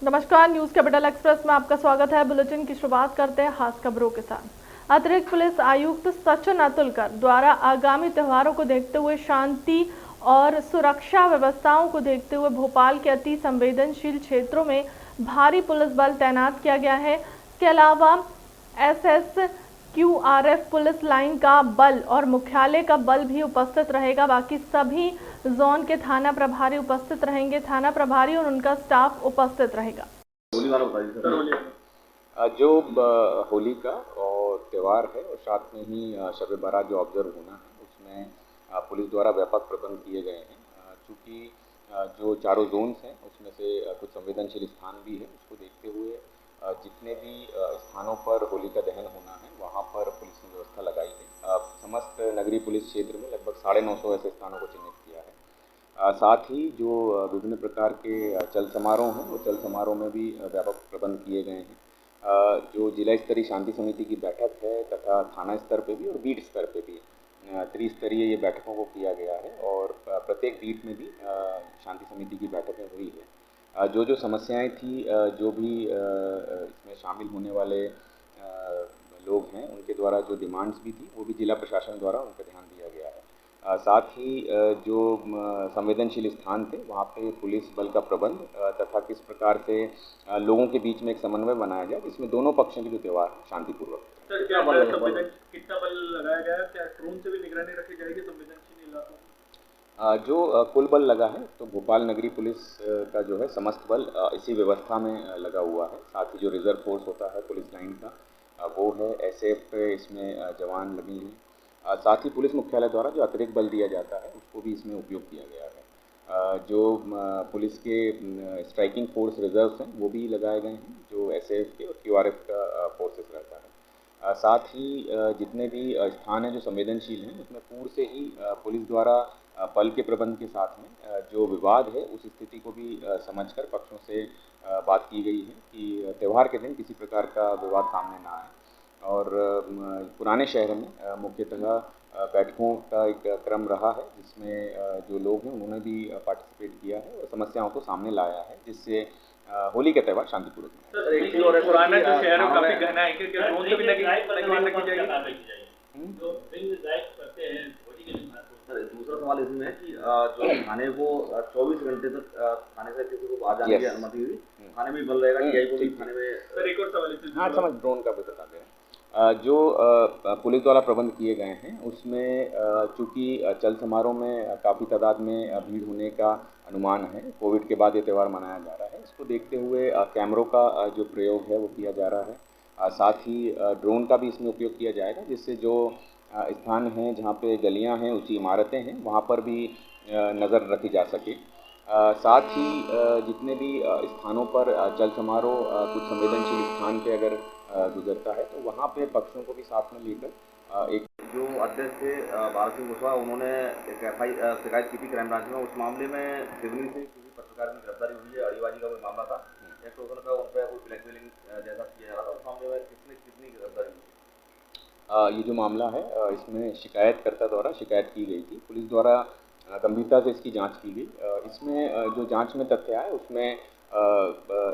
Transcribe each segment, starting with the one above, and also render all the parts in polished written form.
नमस्कार, news capital express में आपका स्वागत है। बुलेटिन की शुरुआत करते हैं खास खबरों के साथ। अतिरिक्त पुलिस आयुक्त सचिन अतुलकर द्वारा आगामी त्योहारों को देखते हुए शांति और सुरक्षा व्यवस्थाओं को देखते हुए भोपाल के अति संवेदनशील क्षेत्रों में भारी पुलिस बल तैनात किया गया है। इसके अलावा SSQRF पुलिस लाइन का बल और मुख्यालय का बल भी उपस्थित रहेगा। बाकी सभी जोन के थाना प्रभारी उपस्थित रहेंगे। थाना प्रभारी और उनका स्टाफ उपस्थित रहेगा। जो होली का और त्यौहार है और साथ में ही शब बारात जो ऑब्जर्व होना है उसमें पुलिस द्वारा व्यापक प्रबंध किए गए हैं। चूँकि जो चारों जोन्स हैं उसमें से कुछ संवेदनशील स्थान भी है, उसको देखते हुए जितने भी स्थानों पर होली का दहन होना है वहाँ पर पुलिस ने व्यवस्था लगाई है। समस्त नगरीय पुलिस क्षेत्र में लगभग 950 ऐसे स्थानों को चिन्हित किया है। साथ ही जो विभिन्न प्रकार के चल समारोह हैं वो चल समारोह में भी व्यापक प्रबंध किए गए हैं। जो जिला स्तरीय शांति समिति की बैठक है तथा थाना स्तर पे भी और बीट स्तर पे भी त्रिस्तरीय ये बैठकों को किया गया है और प्रत्येक बीट में भी शांति समिति की बैठकें हुई है। जो समस्याएं थी, जो भी इसमें शामिल होने वाले लोग हैं उनके द्वारा जो डिमांड्स भी थी वो भी जिला प्रशासन द्वारा उन पर ध्यान दिया गया है। साथ ही जो संवेदनशील स्थान थे वहाँ पे पुलिस बल का प्रबंध तथा किस प्रकार से लोगों के बीच में एक समन्वय बनाया जाए जिसमें दोनों पक्षों के जो त्यौहार शांतिपूर्वक। सर, कितना बल लगाया गया है? क्या ड्रोन से भी निगरानी रखी जाएगी संवेदनशील इलाकों? जो कुल बल लगा है तो भोपाल नगरी पुलिस का जो है समस्त बल इसी व्यवस्था में लगा हुआ है। साथ ही जो रिजर्व फोर्स होता है पुलिस लाइन का वो है, SF इसमें जवान लगे हैं। साथ ही पुलिस मुख्यालय द्वारा जो अतिरिक्त बल दिया जाता है उसको भी इसमें उपयोग किया गया है। जो पुलिस के स्ट्राइकिंग फोर्स रिजर्व्स हैं वो भी लगाए गए हैं जो SF के और QRF का फोर्सेस रहता है। साथ ही जितने भी स्थान हैं जो संवेदनशील हैं उसमें पूर्व से ही पुलिस द्वारा बल के प्रबंध के साथ में जो विवाद है उस स्थिति को भी समझकर पक्षों से बात की गई है कि त्यौहार के दिन किसी प्रकार का विवाद सामने ना आए। और पुराने शहर में मुख्यतः बैठकों का एक क्रम रहा है जिसमें जो लोग हैं उन्होंने भी पार्टिसिपेट किया है और समस्याओं को सामने लाया है जिससे होली का त्यौहार शांतिपूर्वक है। पुराना जो शहर है काफी गहना है, क्या ड्रोन से भी दूसरा सवाल इसमें है कि जो थाने को 24 घंटे तक थाने से किसी को बाहर जाने की अनुमति हुई, थाने में बल रहेगा, TI को भी थाने में। सर, एक और सवाल हाँ, समझ ड्रोन का भी बता दें। जो पुलिस द्वारा प्रबंध किए गए हैं उसमें चूँकि चल समारोह में काफ़ी तादाद में भीड़ होने का अनुमान है, कोविड के बाद ये त्यौहार मनाया जा रहा है, इसको देखते हुए कैमरों का जो प्रयोग है वो किया जा रहा है। साथ ही ड्रोन का भी इसमें उपयोग किया जाएगा जिससे जो स्थान हैं जहाँ पे गलियाँ हैं, ऊंची इमारतें हैं, वहाँ पर भी नज़र रखी जा सके। साथ ही जितने भी स्थानों पर चल समारोह कुछ संवेदनशील स्थान पे अगर गुजरता है तो वहाँ पे पक्षों को भी साथ में लेकर एक जो अध्यक्ष थे भारत सिंह कुशवाहा, उन्होंने एक शिकायत की थी क्राइम ब्रांच में। उस मामले में सिवनी से किसी पत्रकार की गिरफ्तारी हुई है, अड़ीबाजी का कोई मामला था, एक्टोजन का उन पर कोई ब्लैकमेलिंग जैसा किया जा रहा था, उस मामले में कितनी गिरफ्तारी हुई? ये जो मामला है इसमें शिकायतकर्ता द्वारा शिकायत की गई थी, पुलिस द्वारा गंभीरता से इसकी जांच की गई। इसमें जो जांच में तथ्य आए उसमें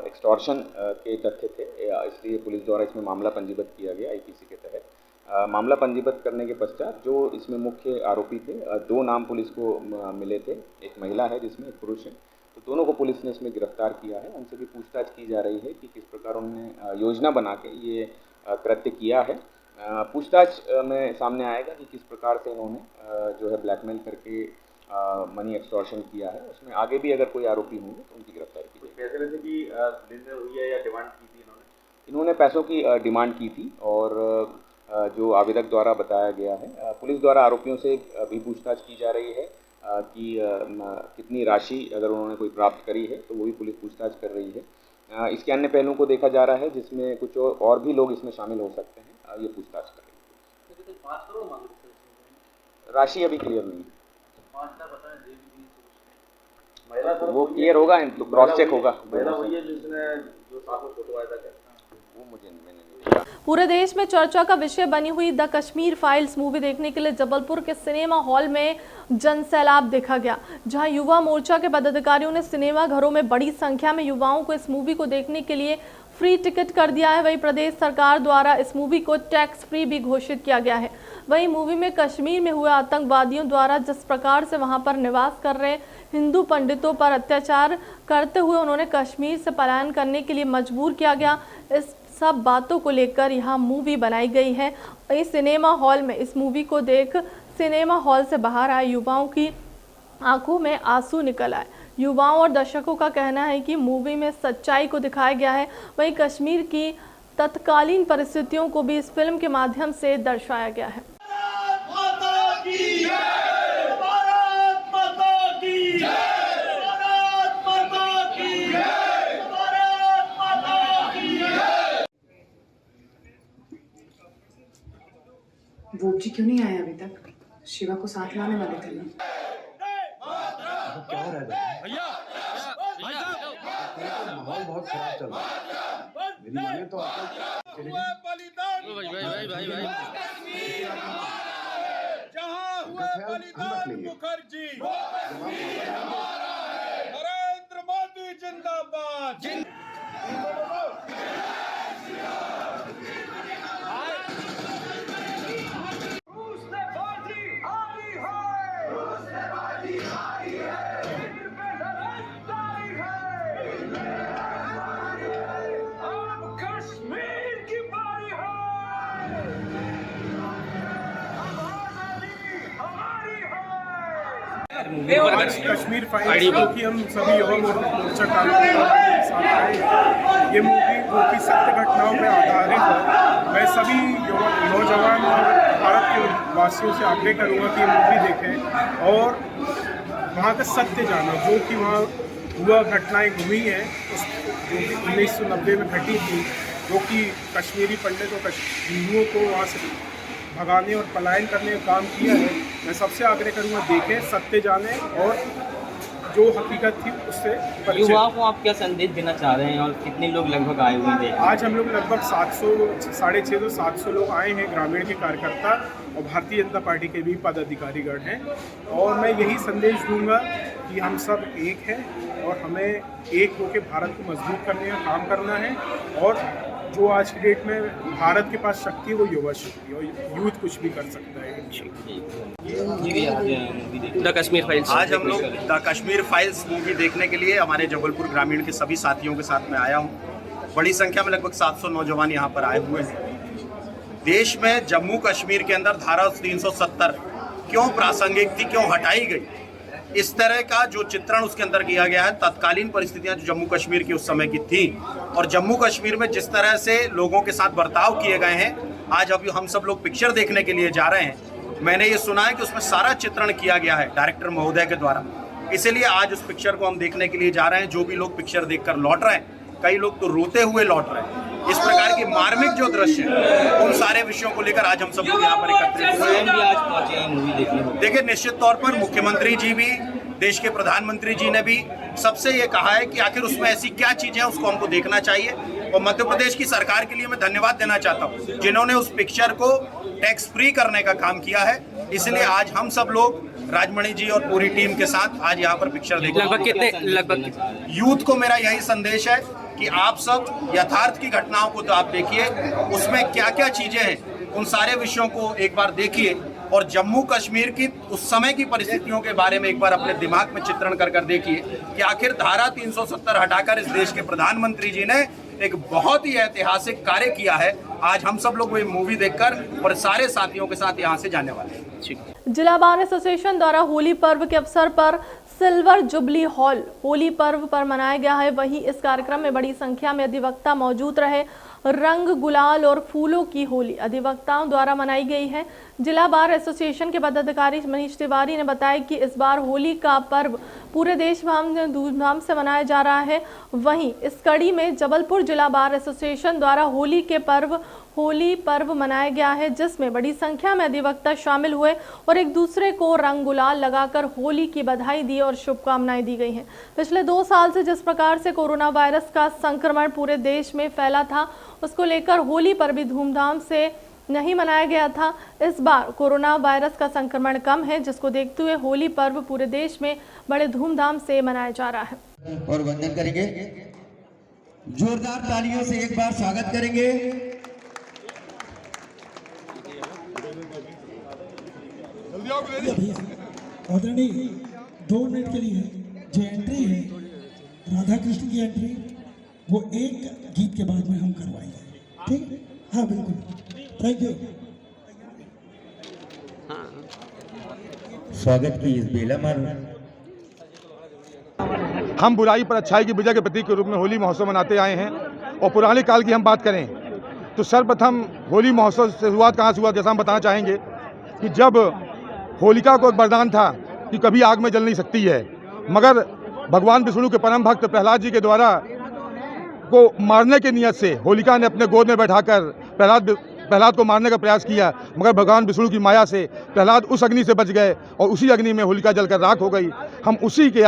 एक्सटॉर्शन के तथ्य थे, इसलिए पुलिस द्वारा इसमें मामला पंजीबद्ध किया गया IPC के तहत। मामला पंजीबद्ध करने के पश्चात जो इसमें मुख्य आरोपी थे, 2 नाम पुलिस को मिले थे, एक महिला है जिसमें एक पुरुष है, तो दोनों को पुलिस ने इसमें गिरफ्तार किया है। उनसे भी पूछताछ की जा रही है कि किस प्रकार उन्होंने योजना बना के ये कृत्य किया है। पूछताछ में सामने आएगा कि किस प्रकार से इन्होंने जो है ब्लैकमेल करके मनी एक्सटॉर्शन किया है। उसमें आगे भी अगर कोई आरोपी होंगे तो उनकी गिरफ्तारी की जाएगी। पैसे वैसे की लेन-देन हुई है या डिमांड की थी इन्होंने पैसों की डिमांड की थी और जो आवेदक द्वारा बताया गया है, पुलिस द्वारा आरोपियों से भी पूछताछ की जा रही है कि कितनी राशि अगर उन्होंने कोई प्राप्त करी है तो वो भी पुलिस पूछताछ कर रही है। इसके अन्य पहलुओं को देखा जा रहा है जिसमें कुछ और भी लोग इसमें शामिल हो सकते हैं, ये पूछताछ कर रही है। राशि अभी क्लियर नहीं है, वो क्लियर होगा तो क्रॉस चेक होगा। महिला वही है जिसने जो साथ में फोटो आया था क्या? वो मैंने नहीं देखा। पूरे देश में चर्चा का विषय बनी हुई द कश्मीर फाइल्स मूवी देखने के लिए जबलपुर के सिनेमा हॉल में जनसैलाब देखा गया, जहां युवा मोर्चा के पदाधिकारियों ने सिनेमा घरों में बड़ी संख्या में युवाओं को इस मूवी को देखने के लिए फ्री टिकट कर दिया है। वहीं प्रदेश सरकार द्वारा इस मूवी को टैक्स फ्री भी घोषित किया गया है। वहीं मूवी में कश्मीर में हुए आतंकवादियों द्वारा जिस प्रकार से वहां पर निवास कर रहे हिंदू पंडितों पर अत्याचार करते हुए उन्होंने कश्मीर से पलायन करने के लिए मजबूर किया गया, इस सब बातों को लेकर यहाँ मूवी बनाई गई है। इस सिनेमा हॉल में इस मूवी को देख सिनेमा हॉल से बाहर आए युवाओं की आंखों में आंसू निकल आए। युवाओं और दर्शकों का कहना है कि मूवी में सच्चाई को दिखाया गया है। वहीं कश्मीर की तत्कालीन परिस्थितियों को भी इस फिल्म के माध्यम से दर्शाया गया है। वोट जी क्यों नहीं आए अभी तक? शिवा को साथ लाने वाले थे ना। क्या हो रहा है भैया? माहौल बहुत खराब चल रहा है। मेरी माने तो आपको जहां हुए बलिदान मुखर्जी, नरेंद्र मोदी जिंदाबाद। आज कश्मीर फाइल्स क्योंकि हम सभी युवा मोर्चा कार्यकर्ताओं के साथ आए, ये मूवी जो कि सत्य घटनाओं पर आधारित है। मैं सभी नौजवान और भारत के वासियों से आग्रह करूँगा कि ये मूवी देखें और वहाँ का सत्य जाना, जो कि वहाँ हुआ घटनाएं हुई हैं जो कि 1990 में घटी थी, जो कि कश्मीरी पंडित और हिंदुओं को वहाँ से भगाने और पलायन करने का काम किया है। मैं सबसे आग्रह करूँगा देखें, सत्य जाने और जो हकीकत थी उससे परिचित। युवाओं को आप क्या संदेश देना चाह रहे हैं और कितने लोग लगभग आए हुए हैं? आज हम लोग लगभग 650-700 लोग आए हैं, ग्रामीण के कार्यकर्ता और भारतीय जनता पार्टी के भी पदाधिकारीगण हैं। और मैं यही संदेश दूंगा कि हम सब एक हैं और हमें एक होकर भारत को मजबूत करने का काम करना है। और जो आज की डेट में भारत के पास शक्ति है वो युवा शक्ति है और यूथ कुछ भी कर सकता है। द कश्मीर फाइल्स, आज हम लोग द कश्मीर फाइल्स मूवी देखने के लिए हमारे जबलपुर ग्रामीण के सभी साथियों के साथ में आया हूँ। बड़ी संख्या में लगभग 700 नौजवान यहाँ पर आए हुए हैं। देश में जम्मू कश्मीर के अंदर धारा 370 क्यों प्रासंगिक थी, क्यों हटाई गई, इस तरह का जो चित्रण उसके अंदर किया गया है। तत्कालीन परिस्थितियां जो जम्मू कश्मीर की उस समय की थी और जम्मू कश्मीर में जिस तरह से लोगों के साथ बर्ताव किए गए हैं, आज अभी हम सब लोग पिक्चर देखने के लिए जा रहे हैं। मैंने ये सुना है कि उसमें सारा चित्रण किया गया है डायरेक्टर महोदय के द्वारा, इसीलिए आज उस पिक्चर को हम देखने के लिए जा रहे हैं। जो भी लोग पिक्चर देखकर लौट रहे हैं, कई लोग तो रोते हुए लौट रहे हैं। इस प्रकार की मार्मिक जो दृश्य है, उन सारे विषयों को लेकर आज हम सब लोग यहाँ पर एकत्रित हुए हैं। देखिए, निश्चित तौर पर मुख्यमंत्री जी भी, देश के प्रधानमंत्री जी ने भी सबसे ये कहा है कि आखिर उसमें ऐसी क्या चीजें हैं उसको हमको देखना चाहिए। और मध्य प्रदेश की सरकार के लिए मैं धन्यवाद देना चाहता हूँ जिन्होंने उस पिक्चर को टैक्स फ्री करने का काम किया है। इसलिए आज हम सब लोग राजमणि जी और पूरी टीम के साथ आज यहाँ पर पिक्चर लगभग यूथ को मेरा यही संदेश है कि आप सब यथार्थ की घटनाओं को तो आप देखिए, उसमें क्या क्या चीजें हैं उन सारे विषयों को एक बार देखिए और जम्मू कश्मीर की उस समय की परिस्थितियों के बारे में एक बार अपने दिमाग में चित्रण कर देखिए कि आखिर धारा 370 हटाकर इस देश के प्रधानमंत्री जी ने एक बहुत ही ऐतिहासिक कार्य किया है। आज हम सब लोग वही मूवी देखकर और सारे साथियों के साथ यहाँ से जाने वाले हैं। जिला बार एसोसिएशन द्वारा होली पर्व के अवसर पर सिल्वर जुबली हॉल होली पर्व पर मनाया गया है। वहीं इस कार्यक्रम में बड़ी संख्या में अधिवक्ता मौजूद रहे। रंग, गुलाल और फूलों की होली अधिवक्ताओं द्वारा मनाई गई है, जिला बार एसोसिएशन के पदाधिकारी मनीष तिवारी ने बताया कि इस बार होली का पर्व पूरे देश में धूमधाम से मनाया जा रहा है। वहीं इस कड़ी में जबलपुर जिला बार एसोसिएशन द्वारा होली पर्व मनाया गया है, जिसमें बड़ी संख्या में अधिवक्ता शामिल हुए और एक दूसरे को रंग गुलाल लगाकर होली की बधाई दी और शुभकामनाएं दी गई हैं। पिछले 2 साल से जिस प्रकार से कोरोना वायरस का संक्रमण पूरे देश में फैला था, उसको लेकर होली पर भी धूमधाम से नहीं मनाया गया था। इस बार कोरोना वायरस का संक्रमण कम है, जिसको देखते हुए होली पर्व पूरे देश में बड़े धूमधाम से मनाया जा रहा है। और वंदन करेंगे, जोरदार तालियों से एक बार स्वागत करेंगे। आदरणीय 2 मिनट के लिए जो एंट्री है राधा कृष्ण की एंट्री, वो एक गीत के बाद में हम करवाएंगे, ठीक है? हाँ बिल्कुल, थैंक यू। स्वागत की इस बेला मार हम बुराई पर अच्छाई की विजय के प्रतीक के रूप में होली महोत्सव मनाते आए हैं। और पुराने काल की हम बात करें तो सर्वप्रथम होली महोत्सव से शुरुआत कहाँ से हुआ, जैसा हम बताना चाहेंगे कि जब होलिका को एक वरदान था कि कभी आग में जल नहीं सकती है, मगर भगवान विष्णु के परम भक्त प्रहलाद जी के द्वारा को मारने की नियत से होलिका ने अपने गोद में बैठाकर प्रहलाद को मारने का प्रयास किया, मगर भगवान विष्णु की माया से प्रहलाद उस अग्नि से बच गए और उसी अग्नि में होलिका जलकर राख हो गई। हम उसी के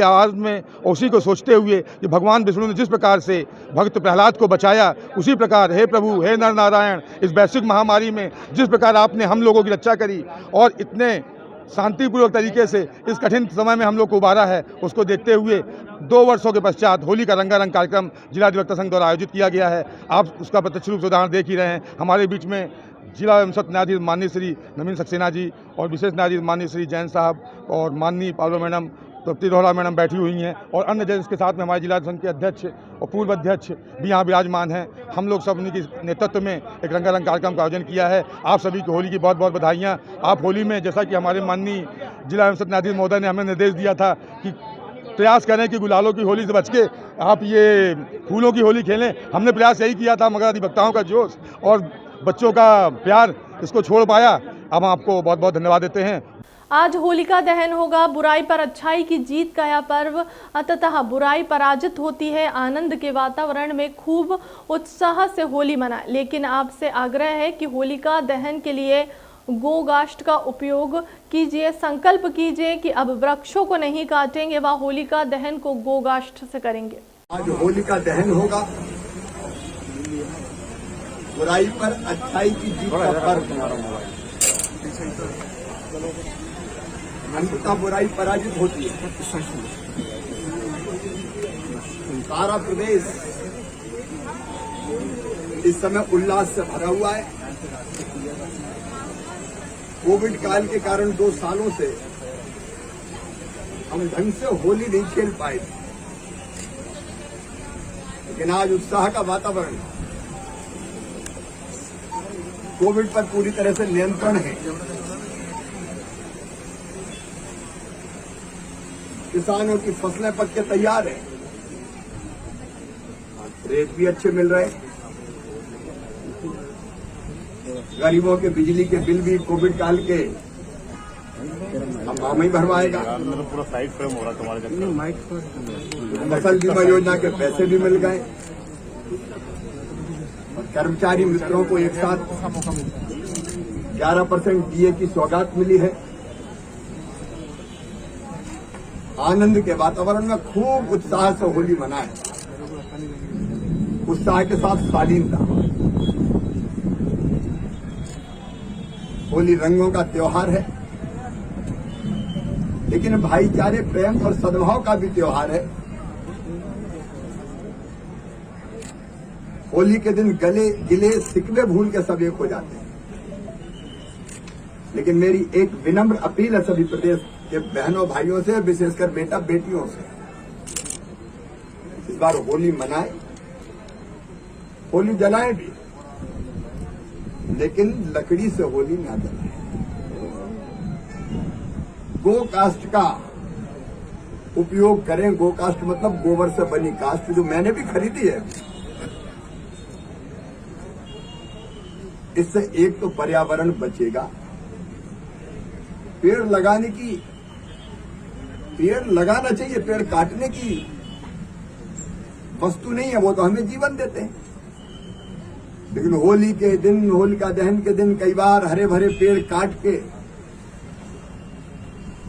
आवाज़ में और उसी को सोचते हुए कि भगवान विष्णु ने जिस प्रकार से भक्त प्रहलाद को बचाया, उसी प्रकार हे प्रभु, हे नर नारायण, इस वैश्विक महामारी में जिस प्रकार आपने हम लोगों की रक्षा करी और इतने शांतिपूर्वक तरीके से इस कठिन समय में हम लोग को उबारा है, उसको देखते हुए 2 वर्षों के पश्चात होली का रंगारंग कार्यक्रम जिला अधिवक्ता संघ द्वारा आयोजित किया गया है। आप उसका प्रत्यक्ष रूप से उदाहरण देख ही रहे हैं। हमारे बीच में जिला एवं सत्र न्यायाधीश माननीय श्री नवीन सक्सेना जी और विशेष न्यायाधीश माननीय श्री जैन साहब और माननीय पालो मैडम, तृप्ति रोहरा मैडम बैठी हुई हैं और अन्य जज के साथ में हमारे जिला संघ के अध्यक्ष और पूर्व अध्यक्ष भी यहाँ विराजमान हैं। हम लोग सब उनके नेतृत्व में एक रंगारंग कार्यक्रम का आयोजन किया है। आप सभी को होली की बहुत बहुत बधाइयाँ। आप होली में, जैसा कि हमारे माननीय जिला एवं सत्र न्यायाधीश महोदय ने हमें निर्देश दिया था कि प्रयास करें कि गुलालों की होली से बच के आप ये फूलों की होली खेलें, हमने प्रयास यही किया था, मगर अधिवक्ताओं का जोश और बच्चों का प्यार इसको छोड़ पाया। अब आपको बहुत बहुत धन्यवाद देते हैं। आज होलिका दहन होगा। बुराई पर अच्छाई की जीत का यह पर्व अंततः बुराई पराजित होती है। आनंद के वातावरण में खूब उत्साह से होली मनाएं, लेकिन आपसे आग्रह है कि होलिका दहन के लिए गोकाष्ठ का उपयोग कीजिए। संकल्प कीजिए कि अब वृक्षों को नहीं काटेंगे, व होलिका दहन को गोकाष्ठ से करेंगे। आज होलिका दहन होगा। बुराई पर अच्छाई की जीत का पर्व। अंततः बुराई पराजित होती है। सारा प्रदेश इस समय उल्लास से भरा हुआ है। कोविड काल के कारण 2 सालों से हम ढंग से होली नहीं खेल पाए थे, लेकिन आज उत्साह का वातावरण, कोविड पर पूरी तरह से नियंत्रण है। किसानों की फसलें पक के तैयार है, रेट भी अच्छे मिल रहे, गरीबों के बिजली के बिल भी कोविड काल के हम ही भरवाएगा। पूरा साइड फ्रेम हो रहा तुम्हारे, फसल बीमा योजना के पैसे भी मिल गए और कर्मचारी मित्रों को एक साथ 11% डीए की सौगात मिली है। आनंद के वातावरण में खूब उत्साह से होली मनाए, उत्साह के साथ शालीनता। होली रंगों का त्योहार है, लेकिन भाईचारे, प्रेम और सद्भाव का भी त्योहार है। होली के दिन गिले शिकवे भूल के सब एक हो जाते हैं, लेकिन मेरी एक विनम्र अपील है सभी प्रदेश के बहनों भाइयों से, विशेषकर बेटा बेटियों से, इस बार होली मनाएं, होली जलाएं भी, लेकिन लकड़ी से होली ना जलाएं। गोकाष्ठ का उपयोग करें। गोकाष्ठ मतलब गोबर से बनी काष्ठ, जो मैंने भी खरीदी है। इससे एक तो पर्यावरण बचेगा, पेड़ लगाना चाहिए, पेड़ काटने की वस्तु नहीं है, वो तो हमें जीवन देते हैं। लेकिन होली के दिन, होलिका दहन के दिन कई बार हरे भरे पेड़ काट के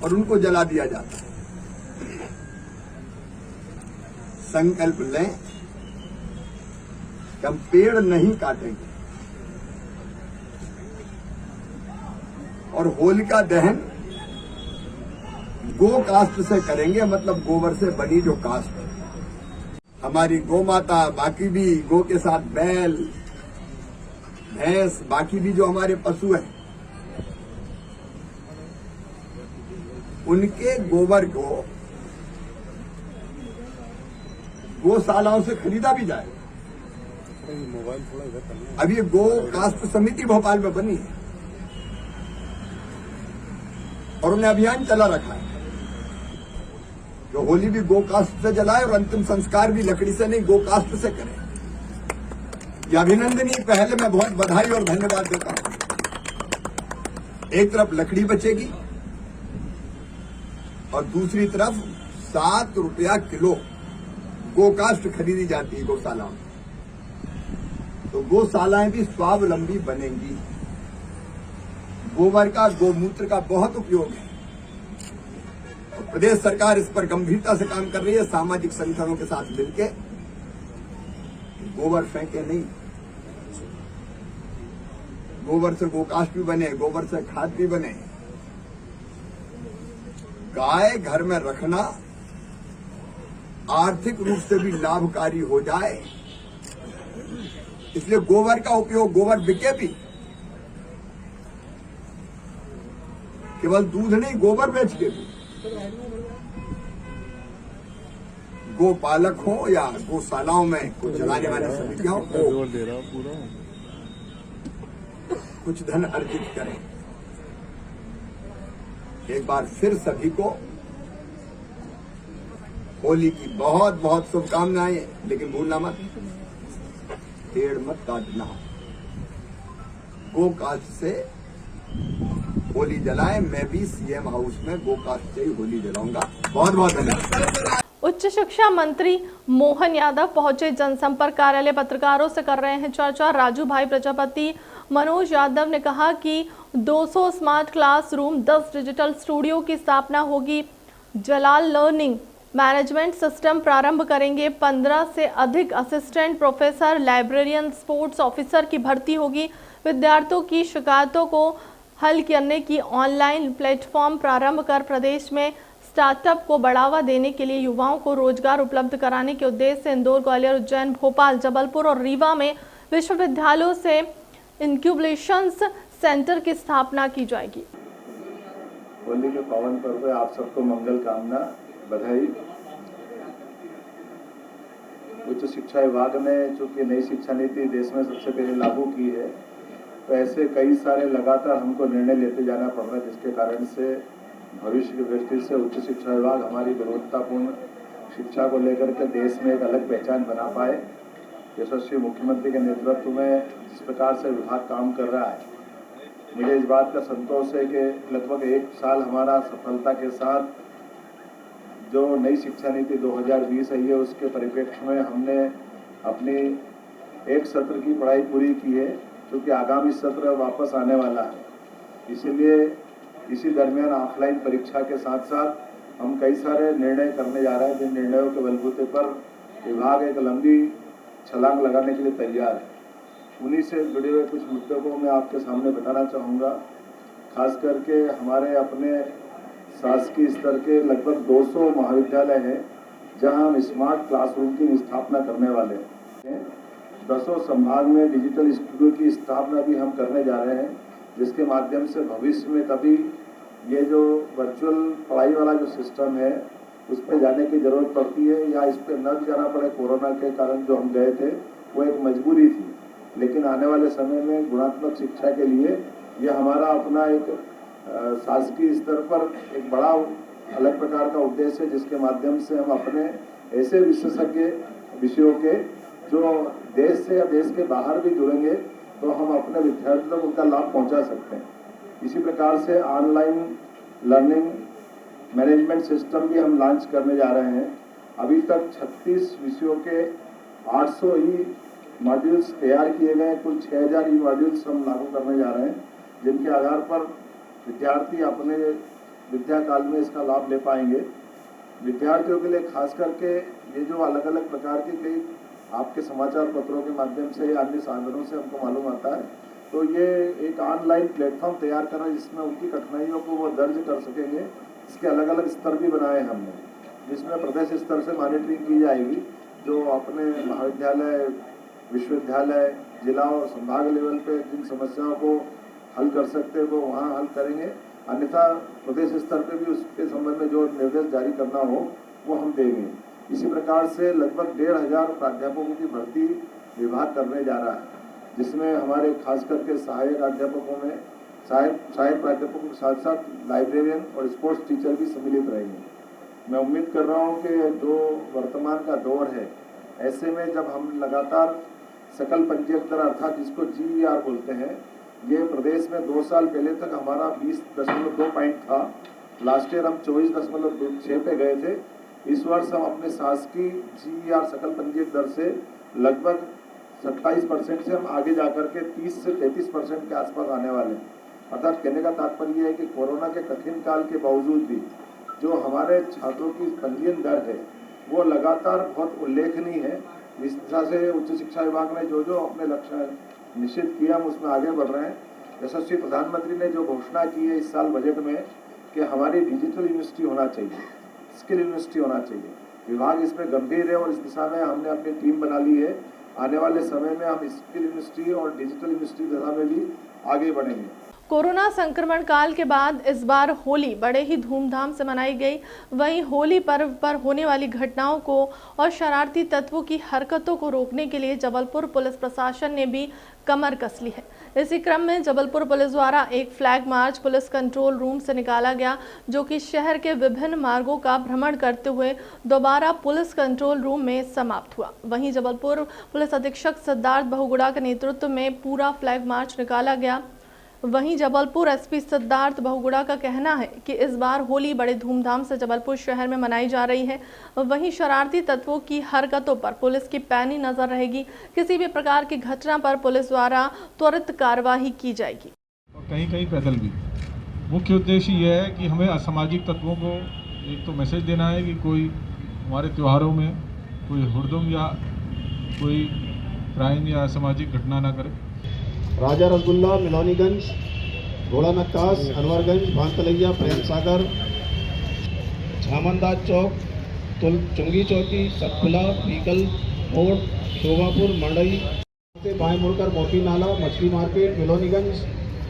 और उनको जला दिया जाता है। संकल्प लें कि हम पेड़ नहीं काटेंगे और होलिका दहन गो काष्ठ से करेंगे, मतलब गोबर से बनी जो काष्ठ है। हमारी गौ माता, बाकी भी गो के साथ बैल, भैंस, बाकी भी जो हमारे पशु हैं, उनके गोबर को गौशालाओं से खरीदा भी जाए। अब ये गो काष्ठ समिति भोपाल में बनी है और उन्हें अभियान चला रखा है जो होली भी गो काष्ठ से जलाए और अंतिम संस्कार भी लकड़ी से नहीं, गो काष्ठ से करें। ये अभिनंदनीय पहले मैं बहुत बधाई और धन्यवाद देता हूं। एक तरफ लकड़ी बचेगी और दूसरी तरफ 7 रुपया किलो गोकाष्ठ खरीदी जाती है गौशालाओं में, तो गौशालाएं भी स्वावलंबी बनेंगी। गोबर का, गोमूत्र का बहुत उपयोग है और प्रदेश सरकार इस पर गंभीरता से काम कर रही है। सामाजिक संगठनों के साथ मिलकर गोबर फेंके नहीं, गोबर से गोकाष्ठ भी बने, गोबर से खाद भी बने। गाय घर में रखना आर्थिक रूप से भी लाभकारी हो जाए, इसलिए गोबर का उपयोग, गोबर बिके भी, केवल दूध नहीं, गोबर बेच के भी। गोपालक हो या गौशालाओं में कुछ चलाने वाली समितियां हो, कुछ धन अर्जित करें। एक बार फिर सभी को होली की बहुत बहुत शुभकामनाएं, लेकिन भूलना मत, पेड़ मत काटना। गोकाष्ठ से होली जलाएं। मैं भी सीएम हाउस में गोकाष्ठ से ही होली जलाऊंगा। बहुत बहुत धन्यवाद। उच्च शिक्षा मंत्री मोहन यादव पहुंचे जनसंपर्क कार्यालय, पत्रकारों से कर रहे हैं चर्चा। राजू भाई प्रजापति, मनोज यादव ने कहा कि 200 स्मार्ट क्लासरूम, 10 डिजिटल स्टूडियो की स्थापना होगी, जलाल लर्निंग मैनेजमेंट सिस्टम प्रारंभ करेंगे, 15 से अधिक assistant professor, librarian, sports officer की भर्ती होगी, विद्यार्थियों की शिकायतों को हल करने की ऑनलाइन प्लेटफॉर्म प्रारंभ कर प्रदेश में स्टार्टअप को बढ़ावा देने के लिए युवाओं को रोजगार उपलब्ध कराने के उद्देश्य से इंदौर, ग्वालियर, उज्जैन, भोपाल, जबलपुर और रीवा में विश्वविद्यालयों से इंक्यूबेशन सेंटर की स्थापना की जाएगी। होली के पावन पर्व पर आप सबको मंगल कामना, बधाई। उच्च शिक्षा विभाग ने चूंकि नई शिक्षा नीति देश में सबसे पहले लागू की है, तो ऐसे कई सारे लगातार हमको निर्णय लेते जाना पड़ रहा है, जिसके कारण से भविष्य की दृष्टि से उच्च शिक्षा विभाग हमारी गुणवत्तापूर्ण शिक्षा को लेकर के देश में एक अलग पहचान बना पाए। यशस्वी मुख्यमंत्री के नेतृत्व में जिस प्रकार से विभाग काम कर रहा है, मुझे इस बात का संतोष है कि लगभग 1 साल हमारा सफलता के साथ जो नई शिक्षा नीति 2020 आई है, उसके परिप्रेक्ष्य में हमने अपनी एक सत्र की पढ़ाई पूरी की है, क्योंकि आगामी सत्र वापस आने वाला है। इसीलिए इसी दरमियान ऑफलाइन परीक्षा के साथ साथ हम कई सारे निर्णय करने जा रहे हैं, जिन निर्णयों के बलबूते पर विभाग एक लंबी छलांग लगाने के लिए तैयार है। उन्हीं से जुड़े हुए कुछ मुद्दों को मैं आपके सामने बताना चाहूँगा। खास करके हमारे अपने शासकीय स्तर के लगभग 200 महाविद्यालय हैं, जहां हम स्मार्ट क्लासरूम की स्थापना करने वाले हैं। 10 संभाग में डिजिटल स्टूडियो की स्थापना भी हम करने जा रहे हैं, जिसके माध्यम से भविष्य में कभी ये जो वर्चुअल पढ़ाई वाला जो सिस्टम है, उस पर जाने की जरूरत पड़ती है या इस पर न जाना पड़े। कोरोना के कारण जो हम गए थे वो एक मजबूरी थी, लेकिन आने वाले समय में गुणात्मक शिक्षा के लिए यह हमारा अपना एक शासकीय स्तर पर एक बड़ा अलग प्रकार का उद्देश्य है, जिसके माध्यम से हम अपने ऐसे विशेषज्ञ विषयों के जो देश से या देश के बाहर भी जुड़ेंगे, तो हम अपने विद्यार्थियों तक उनका लाभ पहुंचा सकते हैं। इसी प्रकार से ऑनलाइन लर्निंग मैनेजमेंट सिस्टम भी हम लॉन्च करने जा रहे हैं। अभी तक 36 विषयों के 800 ई मॉड्यूल्स तैयार किए गए, कुल 6000 ई मॉड्यूल्स हम लागू करने जा रहे हैं, जिनके आधार पर विद्यार्थी अपने विद्या काल में इसका लाभ ले पाएंगे। विद्यार्थियों के लिए खास करके ये जो अलग अलग प्रकार के कई आपके समाचार पत्रों के माध्यम से अन्य साधनों से हमको मालूम आता है, तो ये एक ऑनलाइन प्लेटफॉर्म तैयार करना जिसमें उनकी कठिनाइयों को वो दर्ज कर सकेंगे। इसके अलग अलग स्तर भी बनाए हमने, जिसमें प्रदेश स्तर से मॉनिटरिंग की जाएगी। जो अपने महाविद्यालय, विश्वविद्यालय, जिला और संभाग लेवल पे जिन समस्याओं को हल कर सकते हैं वो वहाँ हल करेंगे, अन्यथा प्रदेश स्तर पे भी उसके संबंध में जो निर्देश जारी करना हो वो हम देंगे। इसी प्रकार से लगभग 1500 प्राध्यापकों की भर्ती विभाग करने जा रहा है, जिसमें हमारे खास करके सहायक अध्यापकों में सहायक प्राध्यापकों के साथ साथ लाइब्रेरियन और स्पोर्ट्स टीचर भी सम्मिलित रहेंगे। मैं उम्मीद कर रहा हूँ कि जो वर्तमान का दौर है, ऐसे में जब हम लगातार सकल पंजीयक दर अर्थात जिसको GER बोलते हैं, ये प्रदेश में 2 साल पहले तक हमारा 20.2 पॉइंट था। लास्ट ईयर हम 24.6 पे गए थे। इस वर्ष हम अपने शासकीय GER सकल पंजीयक दर से लगभग 27% से हम आगे जाकर के 30 से 33% के आसपास आने वाले हैं। अर्थात कहने का तात्पर्य यह है कि कोरोना के कठिन काल के बावजूद भी जो हमारे छात्रों की पंजीयन दर है वो लगातार बहुत उल्लेखनीय है। इस दिशा से उच्च शिक्षा विभाग ने जो अपने लक्ष्य निश्चित किया, हम उसमें आगे बढ़ रहे हैं। यशस्वी प्रधानमंत्री ने जो घोषणा की है इस साल बजट में कि हमारी डिजिटल यूनिवर्सिटी होना चाहिए, स्किल यूनिवर्सिटी होना चाहिए, विभाग इसमें गंभीर है और इस दिशा में हमने अपनी टीम बना ली है। आने वाले समय में हम स्किल यूनिवर्सिटी और डिजिटल यूनिवर्सिटी दिशा में भी आगे बढ़ेंगे। कोरोना संक्रमण काल के बाद इस बार होली बड़े ही धूमधाम से मनाई गई। वहीं होली पर्व पर होने वाली घटनाओं को और शरारती तत्वों की हरकतों को रोकने के लिए जबलपुर पुलिस प्रशासन ने भी कमर कस ली है। इसी क्रम में जबलपुर पुलिस द्वारा एक flag march police control room से निकाला गया, जो कि शहर के विभिन्न मार्गों का भ्रमण करते हुए दोबारा पुलिस कंट्रोल रूम में समाप्त हुआ। वहीं जबलपुर पुलिस अधीक्षक सिद्धार्थ बहुगुणा के नेतृत्व में पूरा फ्लैग मार्च निकाला गया। वहीं जबलपुर SP सिद्धार्थ बहुगुणा का कहना है कि इस बार होली बड़े धूमधाम से जबलपुर शहर में मनाई जा रही है। वहीं शरारती तत्वों की हरकतों पर पुलिस की पैनी नजर रहेगी। किसी भी प्रकार की घटना पर पुलिस द्वारा त्वरित कार्रवाई की जाएगी। कहीं कहीं पैदल भी। मुख्य उद्देश्य यह है कि हमें असामाजिक तत्वों को एक तो मैसेज देना है कि कोई हमारे त्योहारों में कोई हुड़दंग या कोई क्राइम या असामाजिक घटना ना करे। राजा रसगुल्ला, मिलौनीगंज, घोड़ा नक्कास, अनवरगंज, भानतलैया, प्रेम सागर, झामनदास चौक, चुंगी चौकी, सतपुला, पीकल मोड़, शोभापुर, मंडई से बाएं मुड़कर मोती नाला, मछली मार्केट, मिलौनीगंज,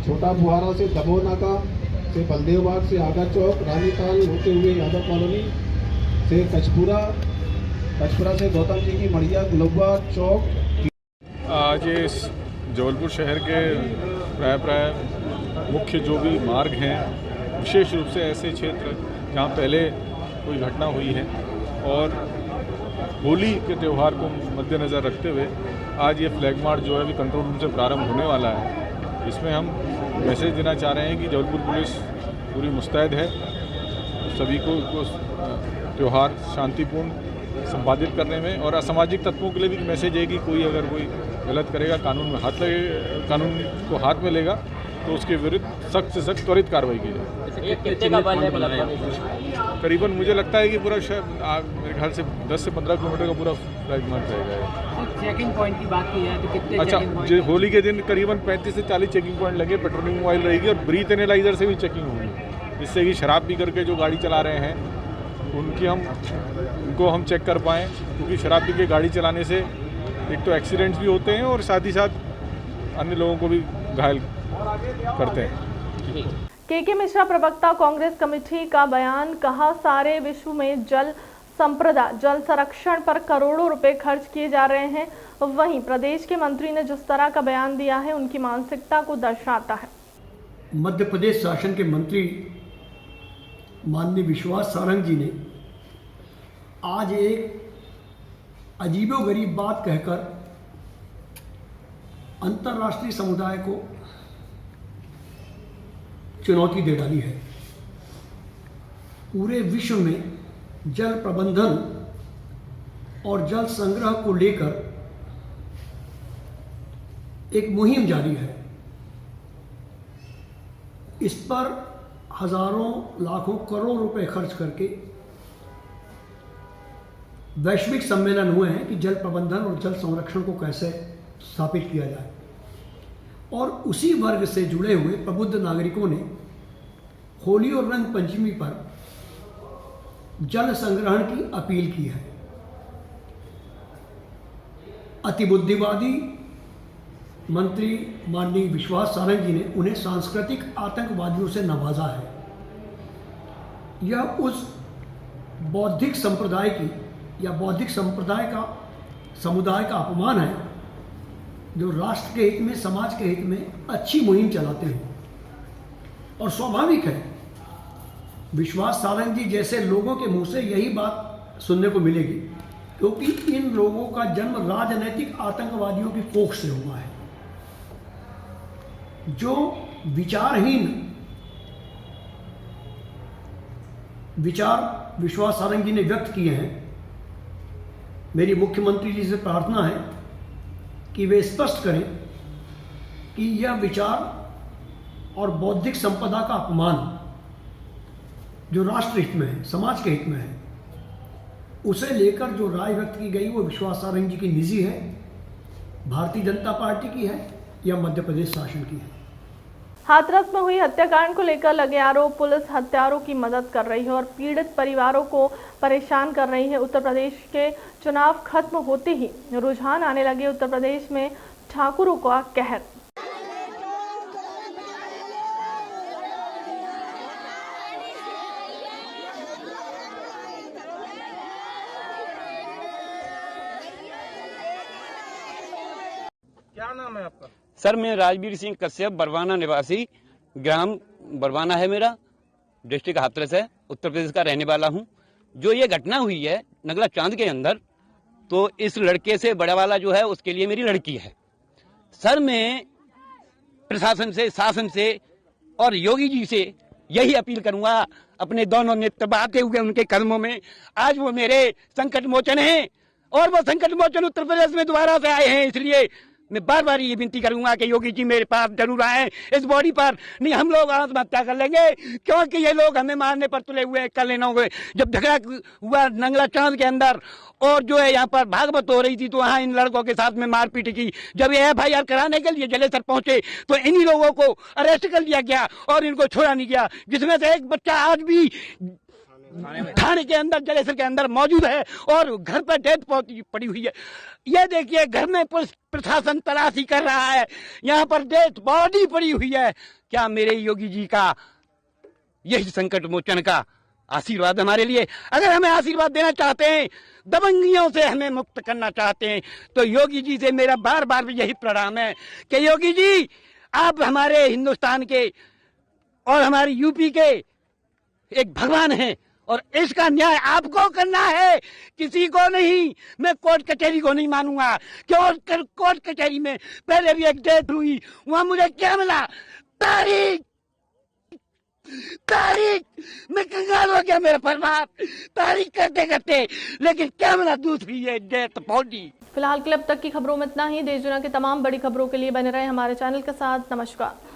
छोटा बुहारा से दमोह नाका से बलदेव बाग से आगा चौक, रानीताल होते हुए यादव कॉलोनी से कचपुरा से गौतम जी की मढ़िया, गुलब्बा चौक। आज इस जबलपुर शहर के प्राय मुख्य जो भी मार्ग हैं, विशेष रूप से ऐसे क्षेत्र जहाँ पहले कोई घटना हुई है और होली के त्यौहार को मद्देनज़र रखते हुए आज ये फ्लैग मार्च जो है अभी कंट्रोल रूम से प्रारंभ होने वाला है। इसमें हम मैसेज देना चाह रहे हैं कि जबलपुर पुलिस पूरी मुस्तैद है सभी को त्यौहार शांतिपूर्ण संपादित करने में, और असामाजिक तत्वों के लिए भी मैसेज है कि कोई अगर कोई गलत करेगा, कानून को हाथ में लेगा तो उसके विरुद्ध सख्त से सख्त त्वरित कार्रवाई की जाए। करीबन मुझे लगता है कि पूरा मेरे ख्याल से 10 से 15 किलोमीटर का पूरा फ्लैग मार्च रहेगा। चेकिंग पॉइंट की बात की है तो कितने? अच्छा, जो होली के दिन करीबन 35 से 40 चेकिंग पॉइंट लगे, पेट्रोलिंग मोबाइल रहेगी और ब्रीथ एनालाइजर से भी चेकिंग होगी, जिससे कि शराब पी करके जो गाड़ी चला रहे हैं उनको हम चेक कर पाएँ, क्योंकि शराब पी के गाड़ी चलाने से एक तो एक्सीडेंट्स भी होते हैं और साथ ही साथ अन्य लोगों को भी घायल करते हैं। के मिश्रा प्रवक्ता कांग्रेस कमेटी का बयान, कहा सारे विश्व में जल संप्रदा जल संरक्षण पर करोड़ों रुपए खर्च किए जा रहे हैं। वहीं प्रदेश के मंत्री ने जिस तरह का बयान दिया है उनकी मानसिकता को दर्शाता है। मध्य प्रदेश शासन के मंत्री माननीय विश्वास सारंग जी ने आज एक अजीबोगरीब बात कहकर अंतर्राष्ट्रीय समुदाय को चुनौती दे डाली है। पूरे विश्व में जल प्रबंधन और जल संग्रह को लेकर एक मुहिम जारी है। इस पर हजारों लाखों करोड़ रुपए खर्च करके वैश्विक सम्मेलन हुए हैं कि जल प्रबंधन और जल संरक्षण को कैसे स्थापित किया जाए, और उसी वर्ग से जुड़े हुए प्रबुद्ध नागरिकों ने होली और रंग पंचमी पर जल संग्रहण की अपील की है। अतिबुद्धिवादी मंत्री माननीय विश्वास सारंग जी ने उन्हें सांस्कृतिक आतंकवादियों से नवाजा है। यह उस बौद्धिक संप्रदाय की या बौद्धिक समुदाय का अपमान है जो राष्ट्र के हित में, समाज के हित में अच्छी मुहिम चलाते हैं। और स्वाभाविक है, विश्वास सारंग जी जैसे लोगों के मुंह से यही बात सुनने को मिलेगी, क्योंकि इन लोगों का जन्म राजनैतिक आतंकवादियों की कोख से हुआ है। जो विचारहीन विचार विश्वास सारंग जी ने व्यक्त किए हैं, मेरी मुख्यमंत्री जी से प्रार्थना है कि वे स्पष्ट करें कि यह विचार और बौद्धिक संपदा का अपमान जो राष्ट्र हित में है, समाज के हित में है, उसे लेकर जो राय व्यक्त की गई वो विश्वास सारंग जी की निजी है, भारतीय जनता पार्टी की है या मध्य प्रदेश शासन की है। हाथरस में हुई हत्याकांड को लेकर लगे आरोप, पुलिस हत्यारों की मदद कर रही है और पीड़ित परिवारों को परेशान कर रही है। उत्तर प्रदेश के चुनाव खत्म होते ही रुझान आने लगे उत्तर प्रदेश में ठाकुरों का कहर। क्या नाम है आपका? सर, मैं राजवीर सिंह कश्यप, बरवाना निवासी, ग्राम बरवाना है मेरा, डिस्ट्रिक्ट हाथरस है, उत्तर प्रदेश का रहने वाला हूं। जो ये घटना हुई है नगला चांद के अंदर, तो इस लड़के से बड़ा वाला जो है उसके लिए मेरी लड़की है। सर, मैं प्रशासन से, शासन से और योगी जी से यही अपील करूंगा, अपने दोनों नेत्र दबाते हुए उनके कदमों में, आज वो मेरे संकट मोचन हैं और वो संकट मोचन उत्तर प्रदेश में दोबारा से आए हैं। इसलिए मैं बार बार ये विनती करूंगा कि योगी जी मेरे पास जरूर आए इस बॉडी पर, नहीं हम लोग आत्महत्या कर लेंगे, क्योंकि ये लोग हमें मारने पर तुले हुए। कल इन लोगों जब झगड़ा हुआ नंगला चांद के अंदर और जो है यहाँ पर भागवत हो रही थी, तो वहाँ इन लड़कों के साथ में मारपीट की। जब ये FIR कराने के लिए जलेसर पहुंचे तो इन्हीं लोगों को अरेस्ट कर लिया गया और इनको छोड़ा नहीं गया, जिसमें से एक बच्चा आज भी थाने के अंदर, जलेसर के अंदर मौजूद है और घर पर डेथ पड़ी हुई है। ये देखिए, घर में पुलिस प्रशासन तलाशी कर रहा है, यहाँ पर डेथ बॉडी पड़ी हुई है। क्या मेरे योगी जी का यही संकट मोचन का आशीर्वाद हमारे लिए? अगर हमें आशीर्वाद देना चाहते हैं, दबंगियों से हमें मुक्त करना चाहते हैं, तो योगी जी से मेरा बार बार यही प्रणाम है कि योगी जी, आप हमारे हिंदुस्तान के और हमारे यूपी के एक भगवान हैं और इसका न्याय आपको करना है, किसी को नहीं। मैं कोर्ट कचहरी को नहीं मानूंगा, क्यों? कोर्ट कचहरी में पहले भी एक डेथ हुई, वहां मुझे क्या मिला? तारीख। मैं कंगाल हो गया, मेरा परिवार तारीख करते करते, लेकिन क्या मिला? दूसरी ये डेथ बॉडी। फिलहाल क्लिप तक की खबरों में इतना ही। देश दुनिया की तमाम बड़ी खबरों के लिए बने रहे हमारे चैनल के साथ। नमस्कार।